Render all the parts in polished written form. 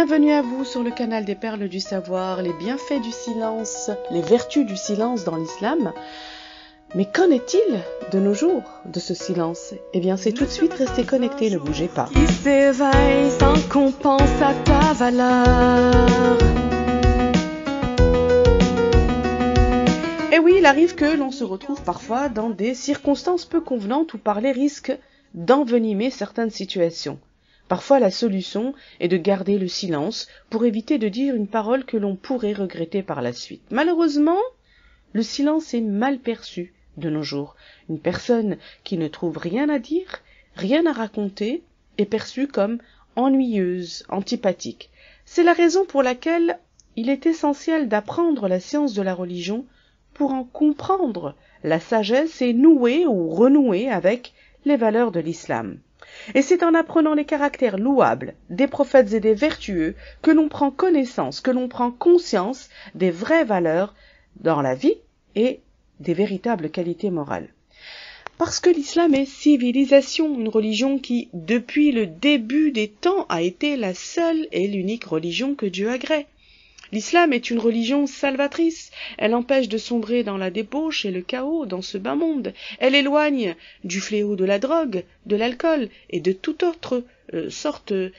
Bienvenue à vous sur le canal des Perles du Savoir, les bienfaits du silence, les vertus du silence dans l'islam. Mais qu'en est-il de nos jours de ce silence? Eh bien, c'est tout de suite, restez connectés, ne bougez pas. Qui s'éveille sans qu'on pense à ta valeur. Et oui, il arrive que l'on se retrouve parfois dans des circonstances peu convenantes où parler risque d'envenimer certaines situations. Parfois, la solution est de garder le silence pour éviter de dire une parole que l'on pourrait regretter par la suite. Malheureusement, le silence est mal perçu de nos jours. Une personne qui ne trouve rien à dire, rien à raconter, est perçue comme ennuyeuse, antipathique. C'est la raison pour laquelle il est essentiel d'apprendre la science de la religion pour en comprendre la sagesse et nouer ou renouer avec les valeurs de l'islam. Et c'est en apprenant les caractères louables des prophètes et des vertueux que l'on prend connaissance, que l'on prend conscience des vraies valeurs dans la vie et des véritables qualités morales. Parce que l'islam est civilisation, une religion qui, depuis le début des temps, a été la seule et l'unique religion que Dieu agrée. L'islam est une religion salvatrice, elle empêche de sombrer dans la débauche et le chaos dans ce bas monde, elle éloigne du fléau de la drogue, de l'alcool et de toute autre sorte de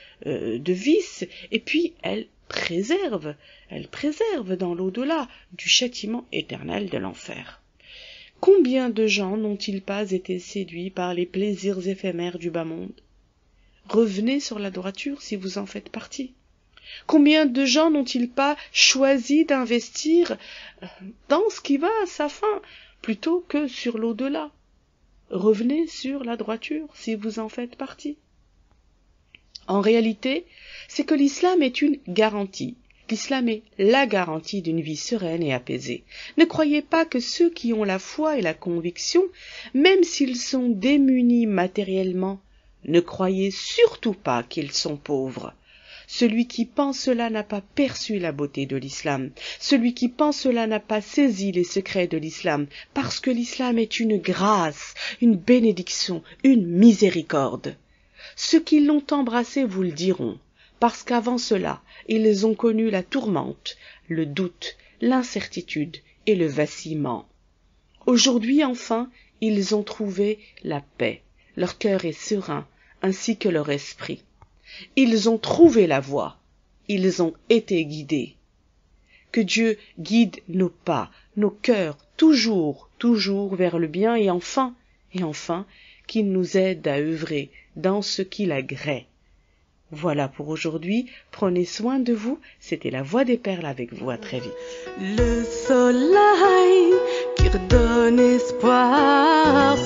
vice, et puis elle préserve dans l'au-delà du châtiment éternel de l'enfer. Combien de gens n'ont-ils pas été séduits par les plaisirs éphémères du bas monde? Revenez sur la droiture si vous en faites partie. Combien de gens n'ont-ils pas choisi d'investir dans ce qui va à sa fin, plutôt que sur l'au-delà? Revenez sur la droiture si vous en faites partie. En réalité, c'est que l'islam est une garantie. L'islam est la garantie d'une vie sereine et apaisée. Ne croyez pas que ceux qui ont la foi et la conviction, même s'ils sont démunis matériellement, ne croyez surtout pas qu'ils sont pauvres. Celui qui pense cela n'a pas perçu la beauté de l'islam. Celui qui pense cela n'a pas saisi les secrets de l'islam, parce que l'islam est une grâce, une bénédiction, une miséricorde. Ceux qui l'ont embrassé vous le diront, parce qu'avant cela, ils ont connu la tourmente, le doute, l'incertitude et le vacillement. Aujourd'hui, enfin, ils ont trouvé la paix. Leur cœur est serein, ainsi que leur esprit. Ils ont trouvé la voie, ils ont été guidés. Que Dieu guide nos pas, nos cœurs, toujours vers le bien, et enfin, qu'il nous aide à œuvrer dans ce qu'il agrée. Voilà pour aujourd'hui, prenez soin de vous, c'était la Voix des Perles avec vous, à très vite. Le soleil qui redonne espoir.